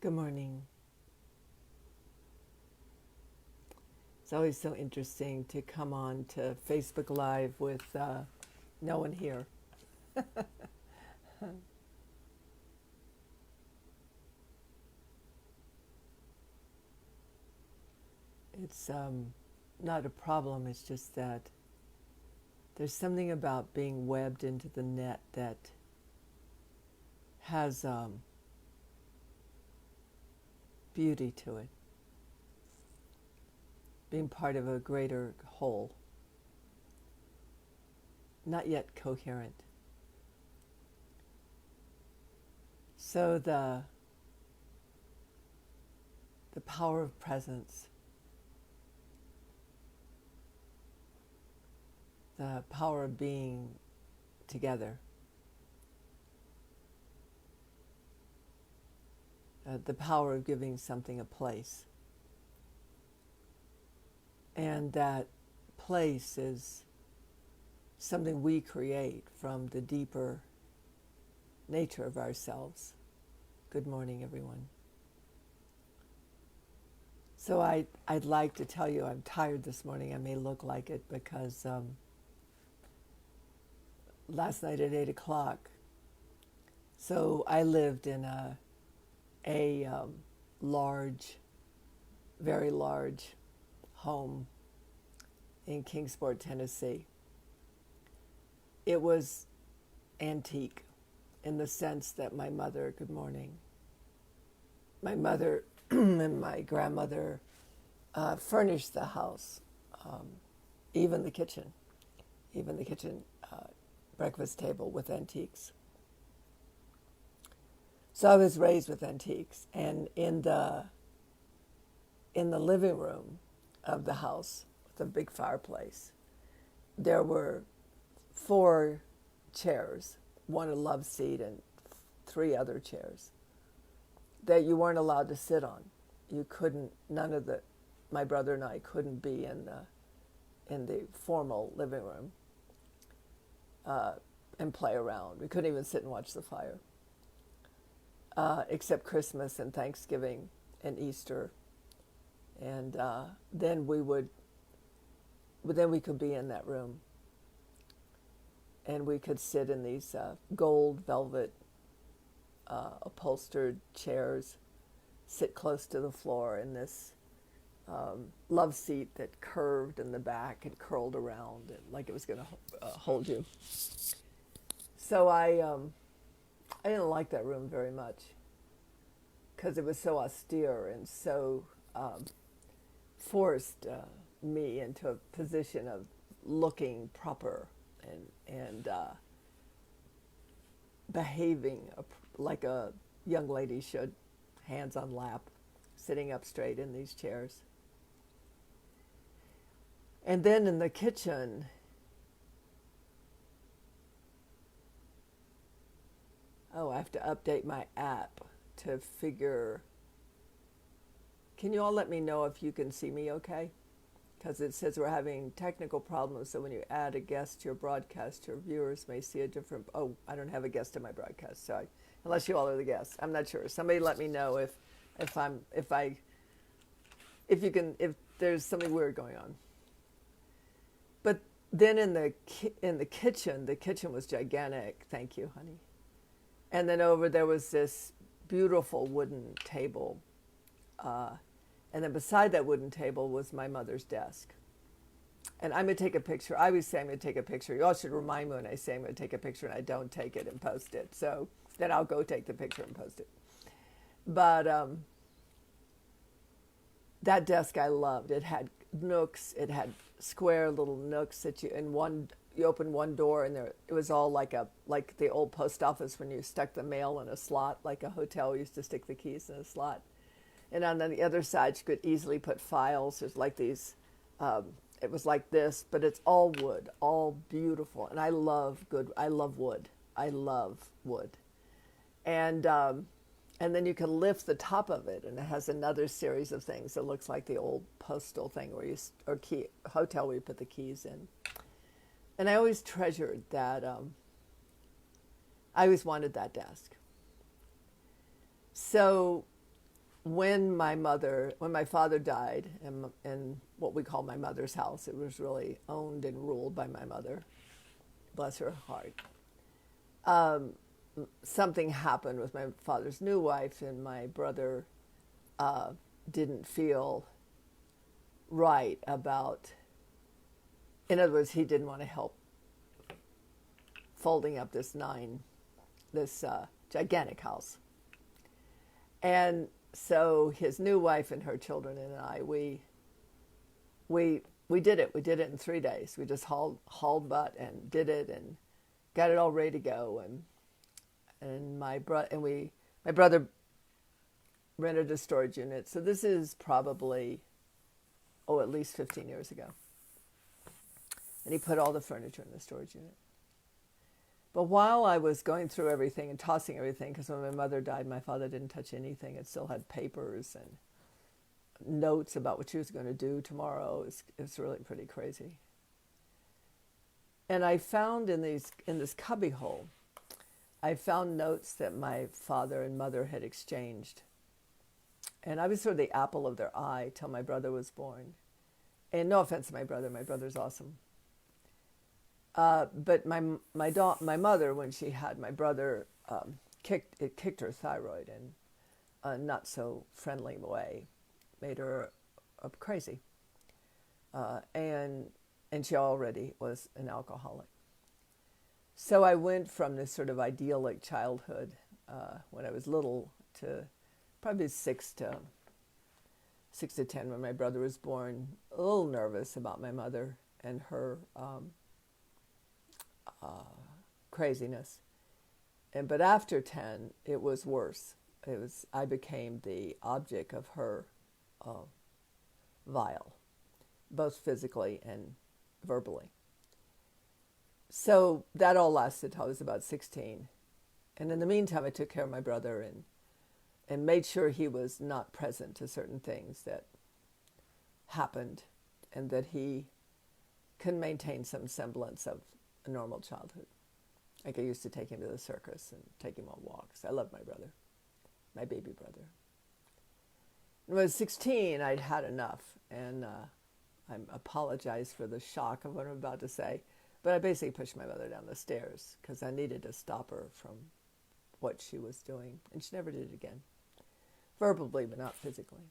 Good morning. It's always so interesting to come on to Facebook Live with no one here. It's not a problem, it's just that there's something about being webbed into the net that has beauty to it, being part of a greater whole, not yet coherent. So the power of presence, the power of being together, the power of giving something a place. And that place is something we create from the deeper nature of ourselves. Good morning, everyone. So I'd like to tell you I'm tired this morning. I may look like it because last night at 8 o'clock, so I lived in a large, very large home in Kingsport, Tennessee. It was antique in the sense that my mother, good morning, my mother and my grandmother furnished the house, even the kitchen breakfast table with antiques. So I was raised with antiques, and in the living room of the house with a big fireplace, there were 4 chairs, one a love seat and 3 other chairs that you weren't allowed to sit on. You couldn't. My brother and I couldn't be in the formal living room and play around. We couldn't even sit and watch the fire, except Christmas and Thanksgiving and Easter, and then we could be in that room, and we could sit in these gold velvet upholstered chairs, sit close to the floor in this love seat that curved in the back and curled around and like it was going to hold you. So I didn't like that room very much because it was so austere and so forced me into a position of looking proper and behaving like a young lady should, hands on lap, sitting up straight in these chairs. And then in the kitchen, I have to update my app to figure. Can you all let me know if you can see me okay? Because it says we're having technical problems, so when you add a guest to your broadcast, your viewers may see a different. Oh, I don't have a guest in my broadcast, so unless you all are the guests, I'm not sure. Somebody let me know if there's something weird going on. But then in the kitchen, the kitchen was gigantic. Thank you, honey. And then over there was this beautiful wooden table. And then beside that wooden table was my mother's desk. And I'm going to take a picture. I always say I'm going to take a picture. You all should remind me when I say I'm going to take a picture and I don't take it and post it. So then I'll go take the picture and post it. But that desk I loved. It had nooks. It had square little nooks that you open one door and it was all like the old post office when you stuck the mail in a slot, like a hotel used to stick the keys in a slot. And on the other side, you could easily put files. There's like these, it was like this, but it's all wood, all beautiful. And I love wood. I love wood. And then you can lift the top of it, and it has another series of things that looks like the old postal thing hotel where you put the keys in. And I always treasured that. I always wanted that desk. So when my father died in what we call my mother's house, it was really owned and ruled by my mother, bless her heart. Something happened with my father's new wife, and my brother didn't feel right about, in other words, he didn't want to help folding up this gigantic house. And so his new wife and her children and I, we did it. We did it in 3 days. We just hauled butt and did it and got it all ready to go. And my brother rented a storage unit. So this is probably at least 15 years ago. And he put all the furniture in the storage unit. But while I was going through everything and tossing everything, because when my mother died, my father didn't touch anything. It still had papers and notes about what she was going to do tomorrow. It's really pretty crazy. And I found in this cubbyhole, I found notes that my father and mother had exchanged. And I was sort of the apple of their eye till my brother was born. And no offense to my brother's awesome. But my mother, when she had my brother, kicked her thyroid in a not so friendly way, made her crazy, and she already was an alcoholic. So I went from this sort of idyllic childhood when I was little to probably 6 to 10 when my brother was born, a little nervous about my mother and her craziness. But after 10, it was worse. I became the object of her vile, both physically and verbally. So that all lasted till I was about 16. And in the meantime, I took care of my brother and made sure he was not present to certain things that happened and that he can maintain some semblance of a normal childhood. Like I used to take him to the circus and take him on walks. I love my brother, my baby brother. When I was 16, I'd had enough, and I apologize for the shock of what I'm about to say, but I basically pushed my mother down the stairs because I needed to stop her from what she was doing, and she never did it again, verbally but not physically.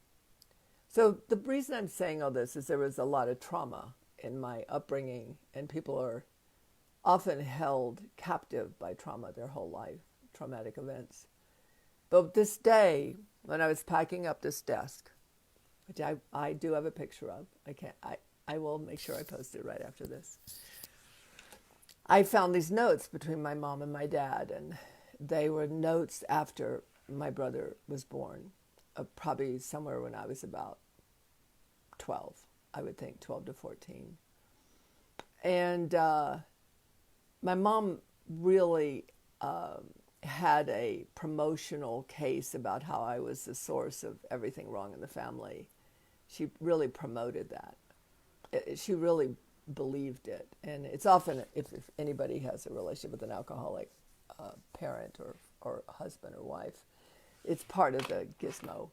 So the reason I'm saying all this is there was a lot of trauma in my upbringing, and people are often held captive by trauma their whole life, traumatic events. But this day, when I was packing up this desk, which I do have a picture of, I will make sure I post it right after this. I found these notes between my mom and my dad, and they were notes after my brother was born, probably somewhere when I was about 12, I would think 12 to 14. And my mom really had a promotional case about how I was the source of everything wrong in the family. She really promoted that. She really believed it. And it's often, if anybody has a relationship with an alcoholic parent or husband or wife, it's part of the gizmo,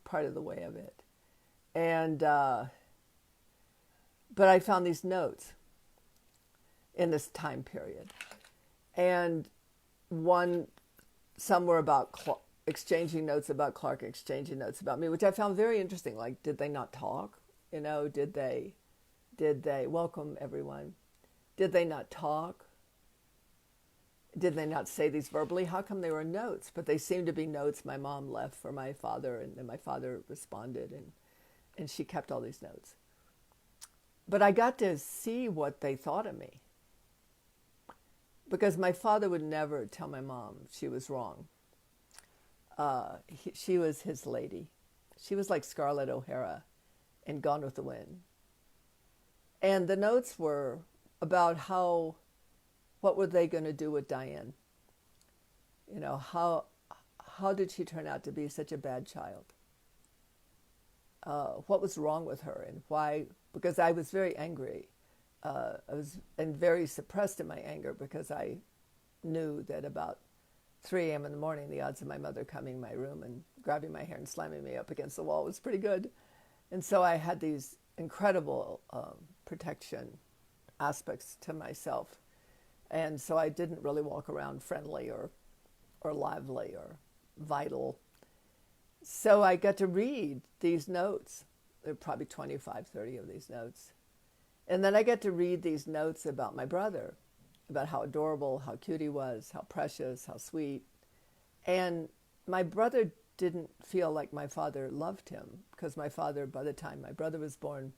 part of the way of it. And but I found these notes in this time period, and some were about exchanging notes about Clark, exchanging notes about me, which I found very interesting. Like, did they not talk? Did they welcome everyone? Did they not talk? Did they not say these verbally? How come they were notes? But they seemed to be notes my mom left for my father, and then my father responded, and she kept all these notes. But I got to see what they thought of me, because my father would never tell my mom she was wrong. She was his lady. She was like Scarlett O'Hara in Gone with the Wind. And the notes were about what were they going to do with Diane? How did she turn out to be such a bad child? What was wrong with her, and why? Because I was very angry. I was very suppressed in my anger, because I knew that about 3 a.m. in the morning, the odds of my mother coming in my room and grabbing my hair and slamming me up against the wall was pretty good. And so I had these incredible protection aspects to myself. And so I didn't really walk around friendly or lively or vital. So I got to read these notes. There were probably 25, 30 of these notes. And then I got to read these notes about my brother, about how adorable, how cute he was, how precious, how sweet. And my brother didn't feel like my father loved him, because my father, by the time my brother was born,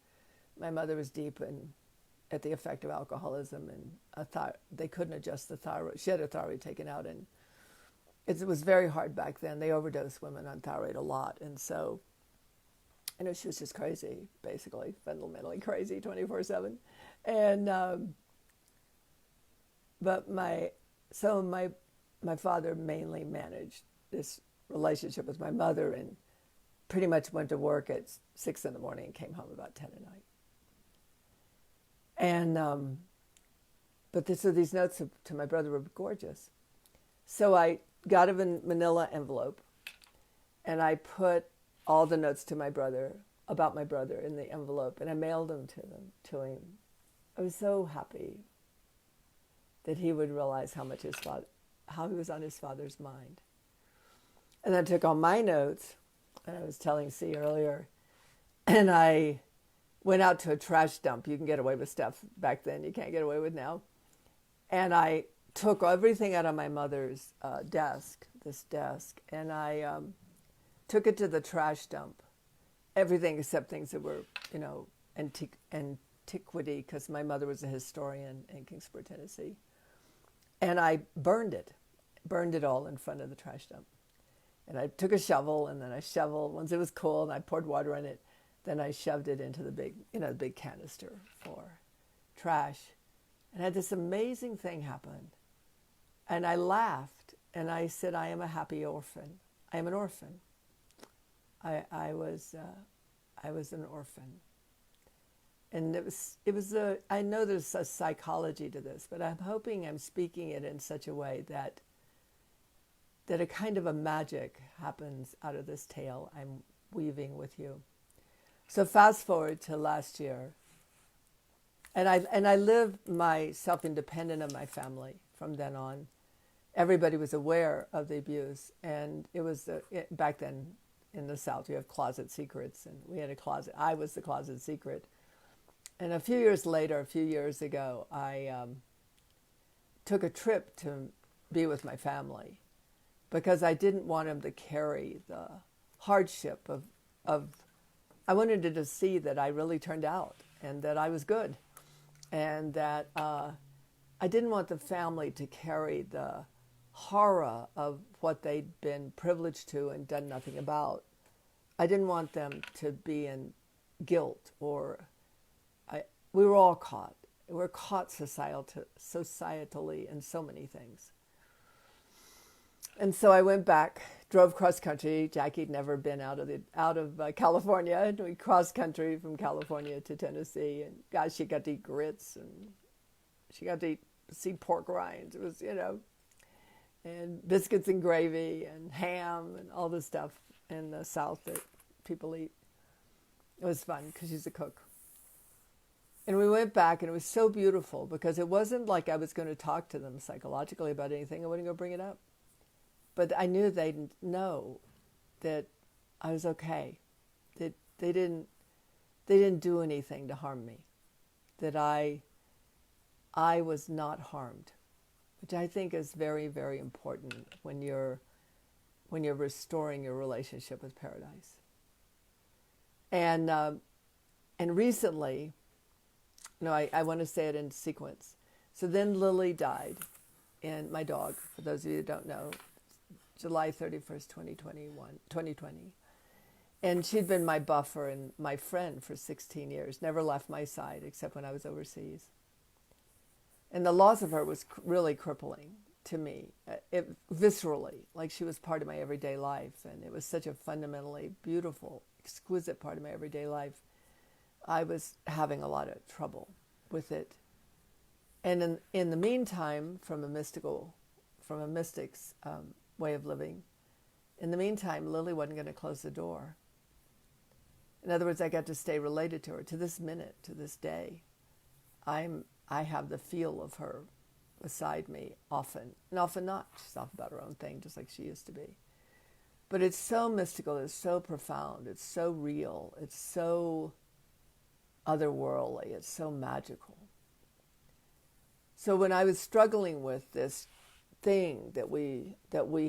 my mother was deep at the effect of alcoholism, and they couldn't adjust the thyroid. She had her thyroid taken out, and it was very hard back then. They overdosed women on thyroid a lot, and so, she was just crazy, basically, fundamentally crazy, 24/7. And but my father mainly managed this relationship with my mother, and pretty much went to work at 6 in the morning and came home about 10 at night. And so these notes to my brother were gorgeous. So I got a manila envelope, and I put all the notes to my brother about my brother in the envelope, and I mailed them to him. I was so happy that he would realize how he was on his father's mind. And I took all my notes, and I was telling C earlier, and I went out to a trash dump. You can get away with stuff back then you can't get away with now. And I took everything out of my mother's desk, and I took it to the trash dump. Everything except things that were, antiquity, because my mother was a historian in Kingsport, Tennessee. And I burned it all in front of the trash dump. And I took a shovel, and then I shoveled. Once it was cool, and I poured water in it, then I shoved it into the big canister for trash. And I had this amazing thing happen. And I laughed, and I said, I am a happy orphan. I am an orphan. I was an orphan. And I know there's a psychology to this, but I'm hoping I'm speaking it in such a way that a kind of a magic happens out of this tale I'm weaving with you. So fast forward to last year, and I lived myself independent of my family from then on. Everybody was aware of the abuse, and it was back then in the South, you have closet secrets, and we had a closet. I was the closet secret. And a few years ago, I took a trip to be with my family, because I didn't want him to carry the hardship of I wanted him to see that I really turned out and that I was good, and that I didn't want the family to carry the horror of what they'd been privileged to and done nothing about. I didn't want them to be in guilt, we were all caught. We're caught societally in so many things. And so I went back, drove cross country. Jackie'd never been out of California, and we cross country from California to Tennessee. And gosh, she got to eat grits, and she got to see pork rinds. It was, and biscuits and gravy and ham and all the stuff in the South that people eat. It was fun because she's a cook. And we went back, and it was so beautiful, because it wasn't like I was going to talk to them psychologically about anything. I wasn't going to bring it up. But I knew they'd know that I was okay, that they didn't do anything to harm me, that I was not harmed, which I think is very, very important when you're restoring your relationship with paradise. And recently, I want to say it in sequence. So then Lily died, and my dog, for those of you who don't know, July 31st, 2020. And she'd been my buffer and my friend for 16 years, never left my side except when I was overseas. And the loss of her was really crippling to me, viscerally, like she was part of my everyday life. And it was such a fundamentally beautiful, exquisite part of my everyday life. I was having a lot of trouble with it. And in the meantime, from a mystical from a mystic's way of living. In the meantime, Lily wasn't going to close the door. In other words, I got to stay related to her to this minute, to this day. I have the feel of her beside me often, and often not. She's off about her own thing, just like she used to be. But it's so mystical, it's so profound, it's so real, it's so otherworldly, it's so magical. So when I was struggling with this thing that we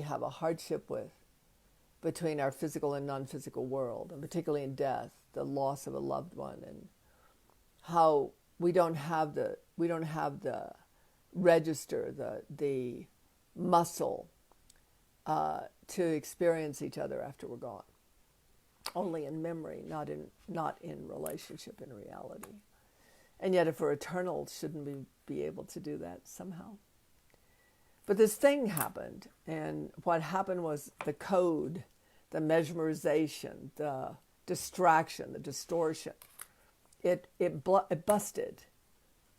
have a hardship with between our physical and non-physical world, and particularly in death, the loss of a loved one, and how we don't have the register, the muscle to experience each other after we're gone. Only in memory, not in relationship, in reality. And yet, if we're eternal, shouldn't we be able to do that somehow? But this thing happened, and what happened was the code, the mesmerization, the distraction, the distortion. It busted,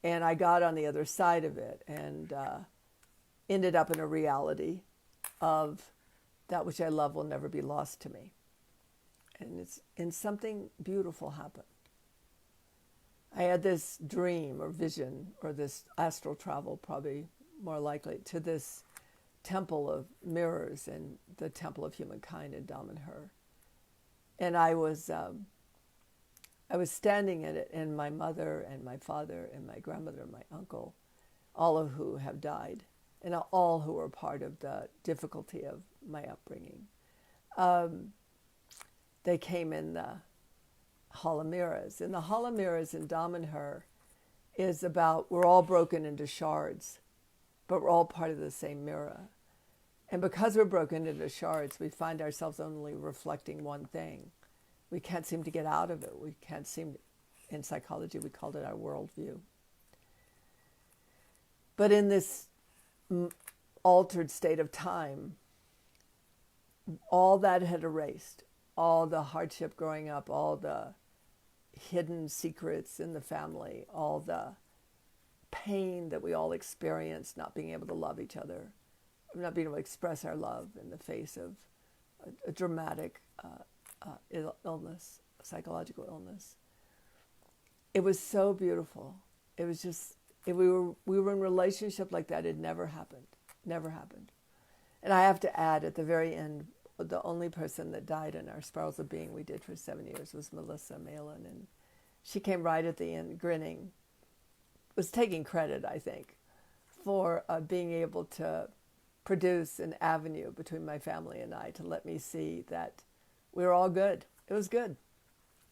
and I got on the other side of it, and ended up in a reality of that which I love will never be lost to me. And something beautiful happened. I had this dream or vision, or this astral travel, probably more likely, to this temple of mirrors and the temple of humankind in Damanhur. And I was standing in it, and my mother and my father and my grandmother and my uncle, all of who have died, and all who were part of the difficulty of my upbringing, they came in the Hall of Mirrors. And the Hall of Mirrors in Damanhur is about, we're all broken into shards, but we're all part of the same mirror. And because we're broken into shards, we find ourselves only reflecting one thing. We can't seem to get out of it. We can't seem, in psychology, we called it our worldview. But in this altered state of time, all that had erased, all the hardship growing up, all the hidden secrets in the family, all the pain that we all experienced, not being able to love each other, not being able to express our love in the face of a dramatic illness, psychological illness. It was so beautiful. It was just, we were in a relationship like that. It never happened. And I have to add, at the very end, the only person that died in our Spirals of Being we did for 7 years was Melissa Malin, and she came right at the end grinning, was taking credit, I think, for being able to produce an avenue between my family and I to let me see that we were all good. It was good.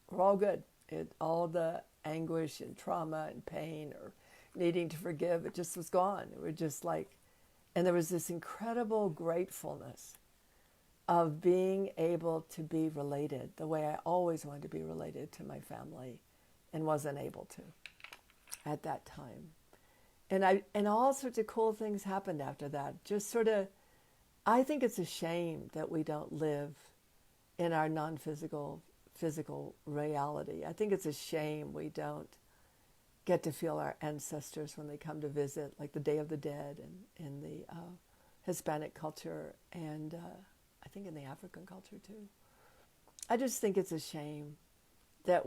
We're all good. All the anguish and trauma and pain or needing to forgive, it just was gone. It was just like, and there was this incredible gratefulness of being able to be related the way I always wanted to be related to my family and wasn't able to at that time. And all sorts of cool things happened after that. Just sort of, I think it's a shame that we don't live in our non-physical, physical reality. I think it's a shame we don't get to feel our ancestors when they come to visit, like the Day of the Dead and in the Hispanic culture, and I think in the African culture too. I just think it's a shame that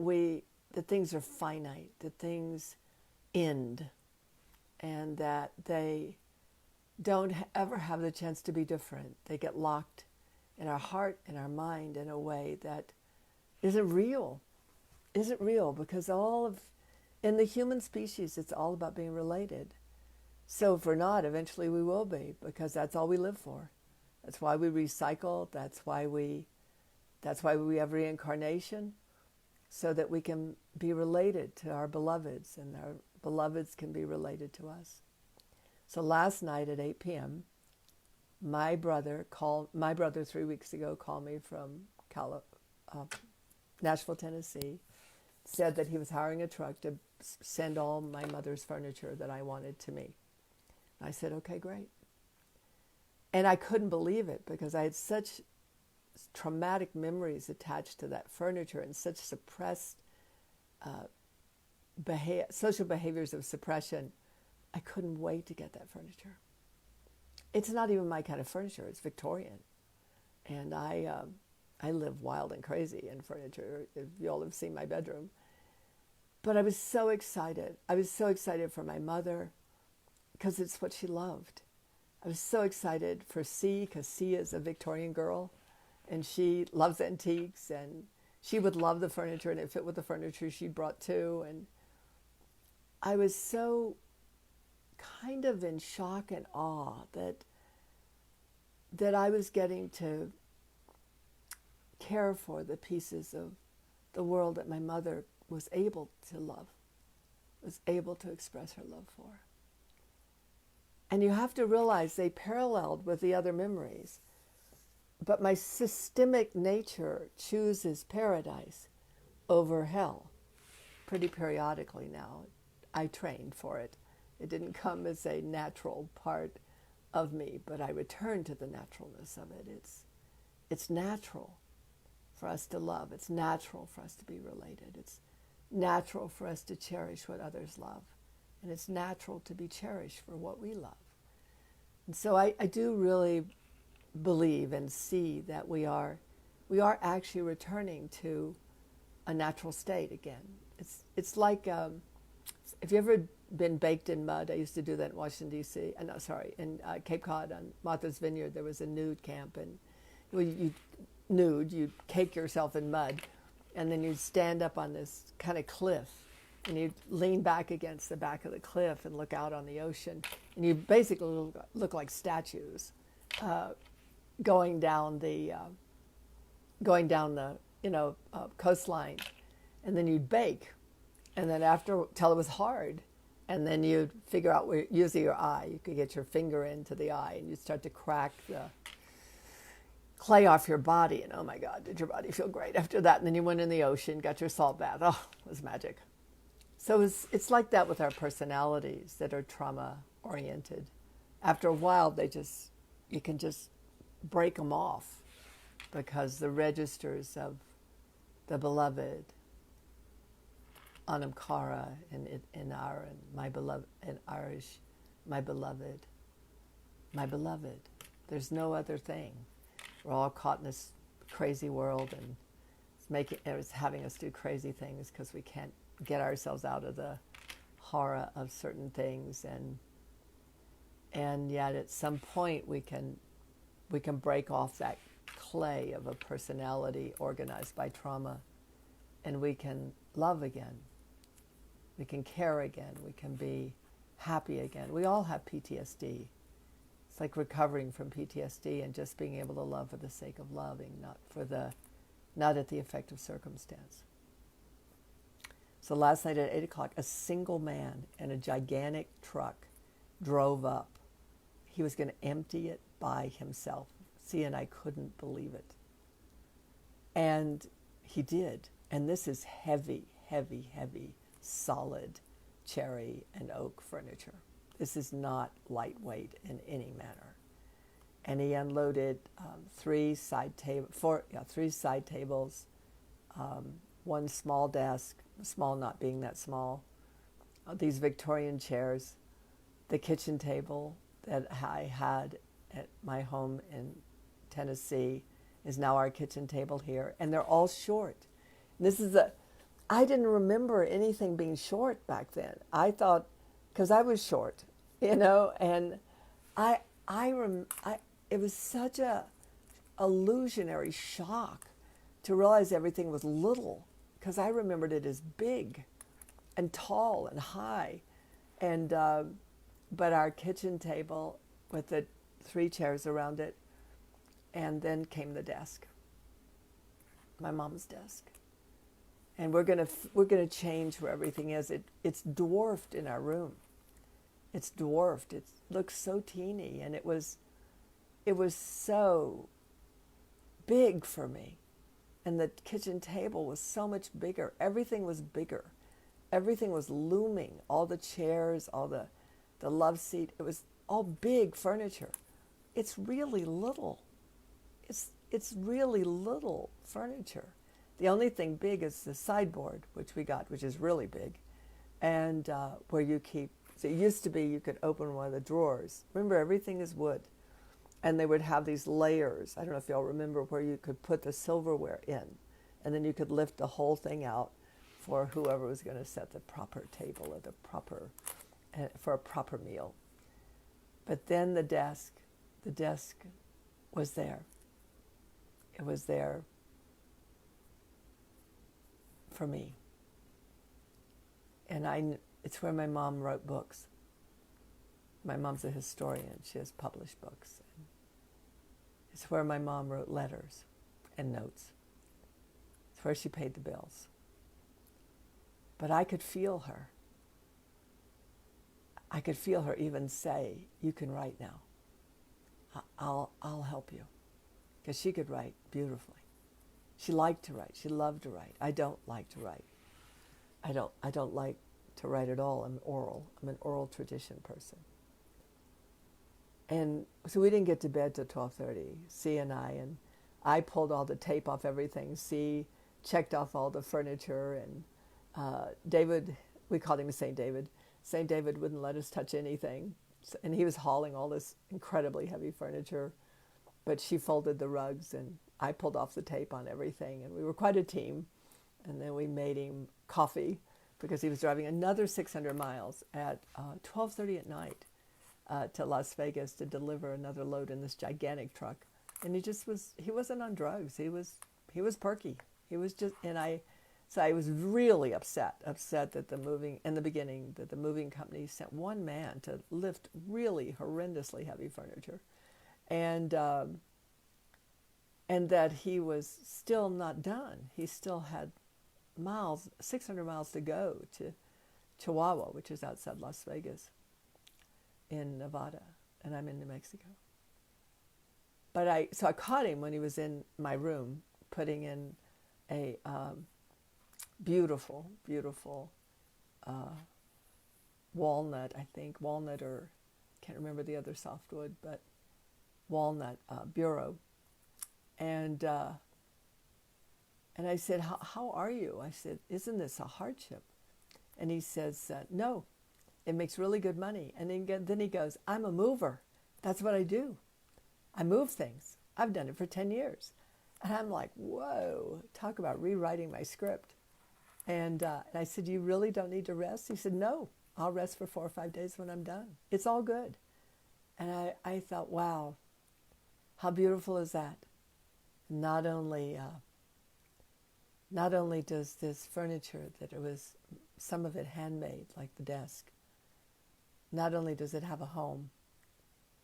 things are finite, that things end, and that they don't ever have the chance to be different. They get locked in our heart and our mind in a way that isn't real, because in the human species, it's all about being related. So if we're not, eventually we will be, because that's all we live for. That's why we recycle. That's why we have reincarnation, so that we can be related to our beloveds, and our beloveds can be related to us. So last night at 8 p.m., my brother 3 weeks ago called me from Nashville, Tennessee, said that he was hiring a truck to send all my mother's furniture that I wanted to me. I said, okay, great. And I couldn't believe it, because I had such traumatic memories attached to that furniture and such suppressed social behaviors of suppression. I couldn't wait to get that furniture. it's not even my kind of furniture. It's Victorian. And I live wild and crazy in furniture, if you all have seen my bedroom. But I was so excited. I was so excited for my mother because it's what she loved. I was so excited for C because C is a Victorian girl and she loves antiques and she would love the furniture and it fit with the furniture she brought too. And I was so kind of in shock and awe that I was getting to care for the pieces of the world that my mother was able to love, was able to express her love for. And you have to realize they paralleled with the other memories. But my systemic nature chooses paradise over hell pretty periodically now. I trained for it. It didn't come as a natural part of me, but I returned to the naturalness of it. It's natural for us to love. It's natural for us to be related. It's natural for us to cherish what others love. And it's natural to be cherished for what we love. And so I do really believe and see that we are actually returning to a natural state again. It's like, have you ever been baked in mud? I used to do that in Washington, D.C. In Cape Cod on Martha's Vineyard, there was a nude camp. And you'd cake yourself in mud, and then you'd stand up on this kind of cliff, and you'd lean back against the back of the cliff and look out on the ocean, and you basically look like statues going down the coastline, and then you'd bake, and then till it was hard, and then you'd figure out where, using your eye, you could get your finger into the eye, and you'd start to crack the clay off your body, and oh my God, did your body feel great after that? And then you went in the ocean, got your salt bath. Oh, it was magic. So it's like that with our personalities that are trauma oriented. After a while, you can just break them off because the registers of the beloved, Anam Cara in my beloved, in Irish, my beloved. There's no other thing. We're all caught in this crazy world, and it's having us do crazy things because we can't get ourselves out of the horror of certain things, and yet at some point we can break off that clay of a personality organized by trauma, and we can love again. We can care again. We can be happy again. We all have PTSD. It's like recovering from PTSD and just being able to love for the sake of loving, not at the effect of circumstance. So last night at 8 o'clock, a single man in a gigantic truck drove up. He was going to empty it by himself. See, and I couldn't believe it. And he did. And this is heavy, heavy, heavy, solid cherry and oak furniture. This is not lightweight in any manner. And he unloaded three side tables, one small desk, small not being that small, these Victorian chairs, the kitchen table that I had at my home in Tennessee is now our kitchen table here, and they're all short. And I didn't remember anything being short back then. I thought, because I was short, and it was such a illusionary shock to realize everything was little, because I remembered it as big and tall and high. And but our kitchen table with the three chairs around it, and then came the desk, my mom's desk. And we're gonna change where everything is. It's dwarfed in our room. It's dwarfed. It looks so teeny, and it was so big for me. And the kitchen table was so much bigger. Everything was bigger. Everything was looming. All the chairs, all the love seat. It was all big furniture. It's really little. It's really little furniture. The only thing big is the sideboard, which we got, which is really big, and where you keep. So it used to be you could open one of the drawers. Remember, everything is wood. and they would have these layers. I don't know if y'all remember where you could put the silverware in, and then you could lift the whole thing out for whoever was going to set the proper table or the proper for a proper meal. But then the desk was there. It was there for me. And it's where my mom wrote books. My mom's a historian. She has published books. It's where my mom wrote letters and notes. It's where she paid the bills. But I could feel her. I could feel her even say, "You can write now. I'll help you." Because she could write beautifully. She liked to write. She loved to write. I don't like to write. I don't like to write at all. I'm an oral tradition person. And so we didn't get to bed till 12:30, C and I pulled all the tape off everything. C checked off all the furniture, and David, we called him St. David. St. David wouldn't let us touch anything, and he was hauling all this incredibly heavy furniture, but she folded the rugs, and I pulled off the tape on everything, and we were quite a team. And then we made him coffee because he was driving another 600 miles at 12:30 at night to Las Vegas to deliver another load in this gigantic truck. And he wasn't on drugs. He was perky. He was just, so I was really upset that in the beginning, that the moving company sent one man to lift really horrendously heavy furniture. And that he was still not done. He still had 600 miles to go to Chihuahua, which is outside Las Vegas in Nevada, and I'm in New Mexico. So I caught him when he was in my room putting in a beautiful, beautiful walnut, or can't remember the other softwood, but walnut bureau. And I said, how are you? I said, "Isn't this a hardship?" And he says, "No, it makes really good money." And then he goes, "I'm a mover. That's what I do. I move things. I've done it for 10 years. And I'm like, whoa, talk about rewriting my script. And I said, "You really don't need to rest?" He said, "No, I'll rest for 4 or 5 days when I'm done. It's all good." And I thought, wow, how beautiful is that? Not only does this furniture, some of it handmade, like the desk, not only does it have a home,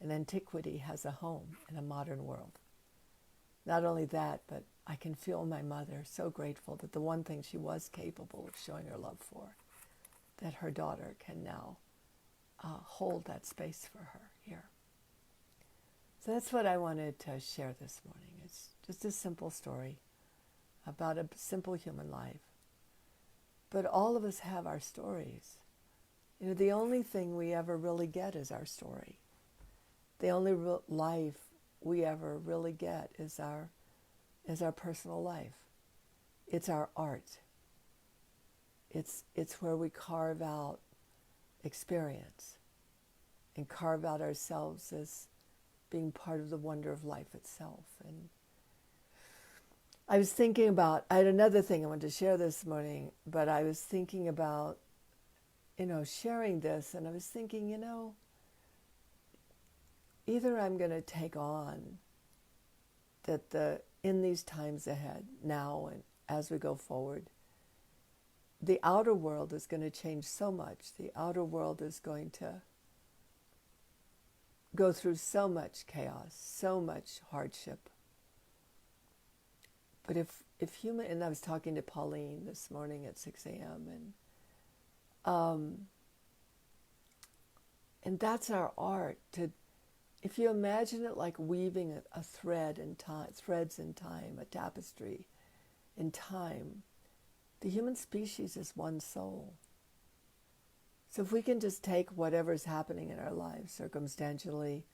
and antiquity has a home in a modern world. Not only that, but I can feel my mother so grateful that the one thing she was capable of showing her love for, that her daughter can now hold that space for her here. So that's what I wanted to share this morning. It's just a simple story about a simple human life. But all of us have our stories. The only thing we ever really get is our story. The only life we ever really get is our personal life. It's our art. It's where we carve out experience and carve out ourselves as being part of the wonder of life itself. And I was thinking about, I had another thing I wanted to share this morning, but I was thinking about, sharing this, and I was thinking, either I'm going to take on that in these times ahead, now and as we go forward, the outer world is going to change so much. The outer world is going to go through so much chaos, so much hardship. But if human, and I was talking to Pauline this morning at 6 a.m. And that's our art. If you imagine it like weaving a thread in time, threads in time, a tapestry in time, the human species is one soul. So if we can just take whatever's happening in our lives circumstantially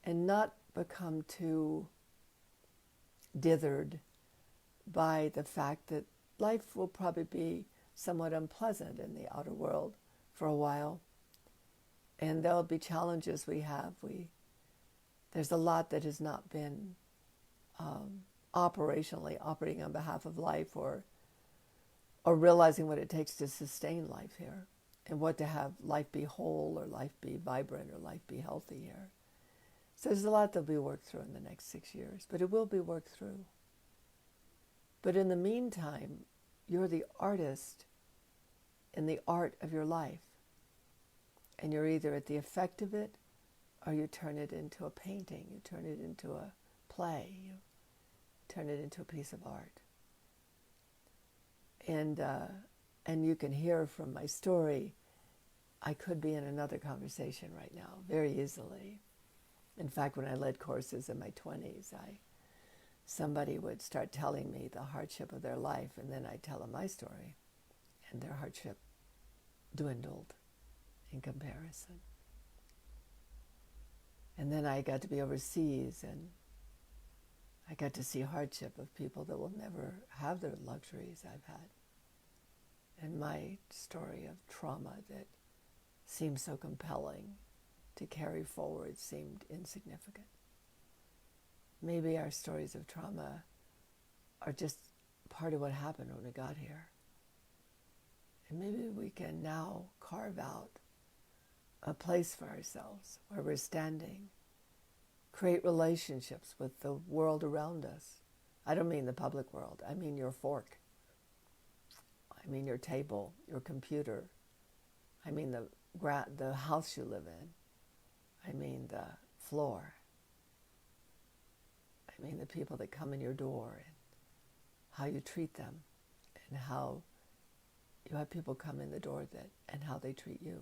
and not become too dithered by the fact that life will probably be somewhat unpleasant in the outer world for a while, and there'll be challenges we have. There's a lot that has not been operationally operating on behalf of life, or realizing what it takes to sustain life here, and what to have life be whole, or life be vibrant, or life be healthy here. So there's a lot that'll be worked through in the next 6 years, but it will be worked through. But in the meantime, you're the artist in the art of your life. And you're either at the effect of it, or you turn it into a painting, you turn it into a play, you turn it into a piece of art. And you can hear from my story, I could be in another conversation right now, very easily. In fact, when I led courses in my 20s, somebody would start telling me the hardship of their life, and then I'd tell them my story, and their hardship dwindled in comparison. And then I got to be overseas, and I got to see hardship of people that will never have the luxuries I've had. And my story of trauma that seemed so compelling to carry forward seemed insignificant. Maybe our stories of trauma are just part of what happened when we got here. And maybe we can now carve out a place for ourselves where we're standing, create relationships with the world around us. I don't mean the public world. I mean your fork. I mean your table, your computer. I mean the house you live in. I mean the floor. I mean the people that come in your door, and how you treat them, and how you have people come in the door and how they treat you,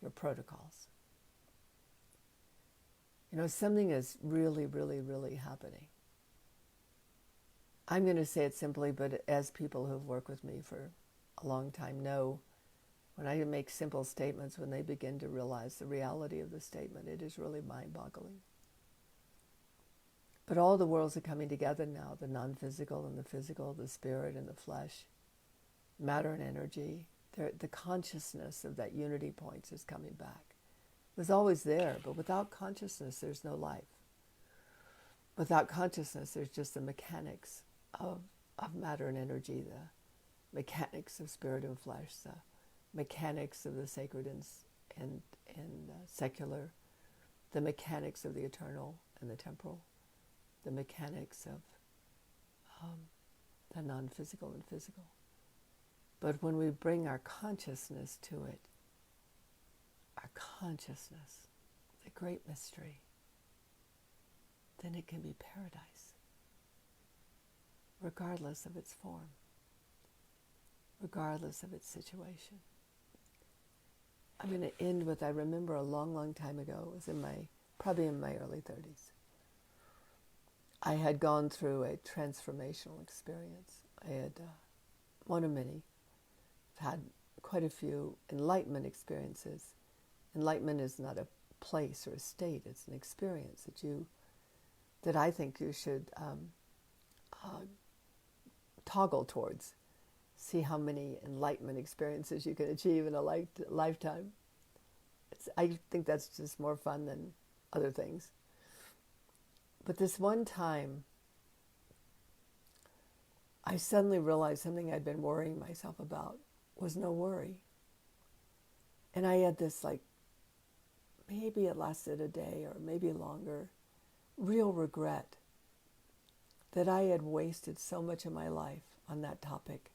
your protocols. You know, something is really, really, really happening. I'm going to say it simply, but as people who've worked with me for a long time know, when I make simple statements, when they begin to realize the reality of the statement, it is really mind-boggling. But all the worlds are coming together now, the non-physical and the physical, the spirit and the flesh, matter and energy. The consciousness of that unity point is coming back. It was always there, but without consciousness, there's no life. Without consciousness, there's just the mechanics of matter and energy, the mechanics of spirit and flesh, the mechanics of the sacred and secular, the mechanics of the eternal and the temporal, the mechanics of the non-physical and physical. But when we bring our consciousness to it, our consciousness, the great mystery, then it can be paradise, regardless of its form, regardless of its situation. I'm going to end with, I remember a long, long time ago, it was probably in my early 30s. I had gone through a transformational experience. I had one of many, had quite a few enlightenment experiences. Enlightenment is not a place or a state, it's an experience that I think you should toggle towards. See how many enlightenment experiences you can achieve in a lifetime. I think that's just more fun than other things. But this one time, I suddenly realized something I'd been worrying myself about was no worry. And I had this, maybe it lasted a day or maybe longer, real regret that I had wasted so much of my life on that topic,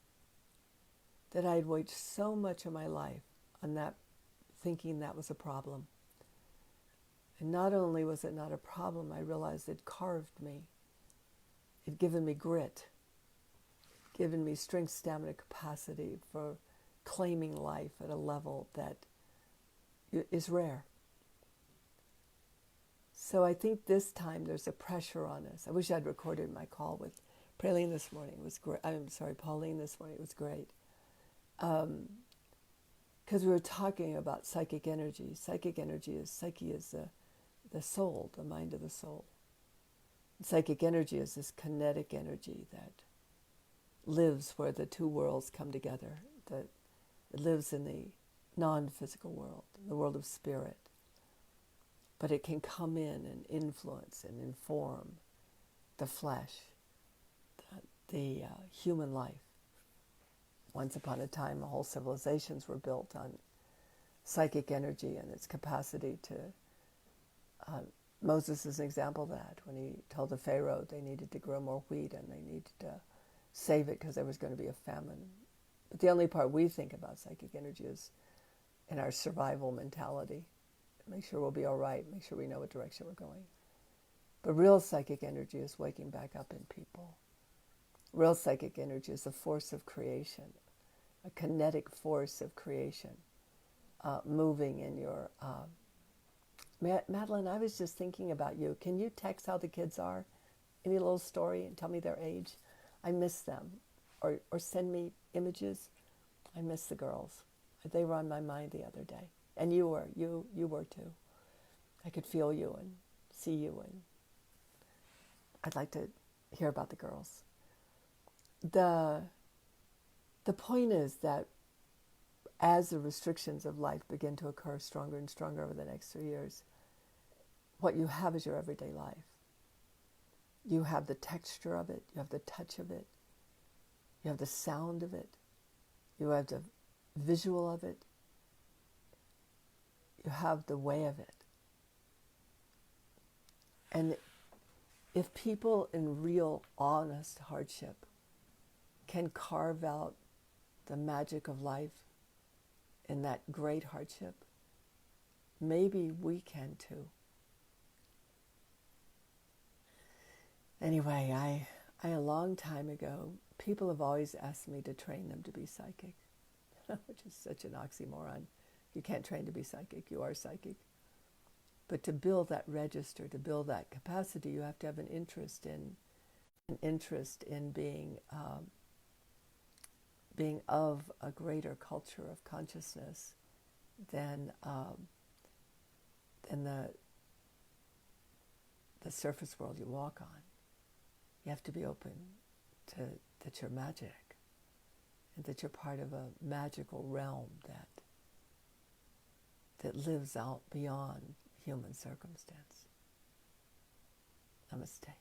that I had wasted so much of my life on that, thinking that was a problem. And not only was it not a problem, I realized it carved me. It given me grit, given me strength, stamina, capacity for claiming life at a level that is rare. So I think this time there's a pressure on us. I wish I'd recorded my call with Pauline this morning. It was great. Pauline this morning. It was great. Because we were talking about psychic energy. Psyche is the soul, the mind of the soul. And psychic energy is this kinetic energy that lives where the two worlds come together. That it lives in the non-physical world, the world of spirit. but it can come in and influence and inform the flesh, the human life. Once upon a time, whole civilizations were built on psychic energy and its capacity to... Moses is an example of that, when he told the Pharaoh they needed to grow more wheat and they needed to save it because there was going to be a famine. But the only part we think about psychic energy is in our survival mentality. Make sure we'll be all right, make sure we know what direction we're going. But real psychic energy is waking back up in people. Real psychic energy is a force of creation, a kinetic force of creation, moving in your... Madeline, I was just thinking about you. Can you text how the kids are? Any little story and tell me their age? I miss them. Or send me images. I miss the girls. They were on my mind the other day. And you were too. I could feel you and see you, and I'd like to hear about the girls. The point is that as the restrictions of life begin to occur stronger and stronger over the next 3 years, what you have is your everyday life. You have the texture of it, you have the touch of it, you have the sound of it, you have the visual of it, you have the way of it. And if people in real, honest hardship can carve out the magic of life in that great hardship, maybe we can too. Anyway, I a long time ago, people have always asked me to train them to be psychic, which is such an oxymoron. You can't train to be psychic, you are psychic. But to build that register, to build that capacity, you have to have an interest in being of a greater culture of consciousness than the surface world you walk on. You have to be open to that you're magic, and that you're part of a magical realm that lives out beyond human circumstance. Namaste.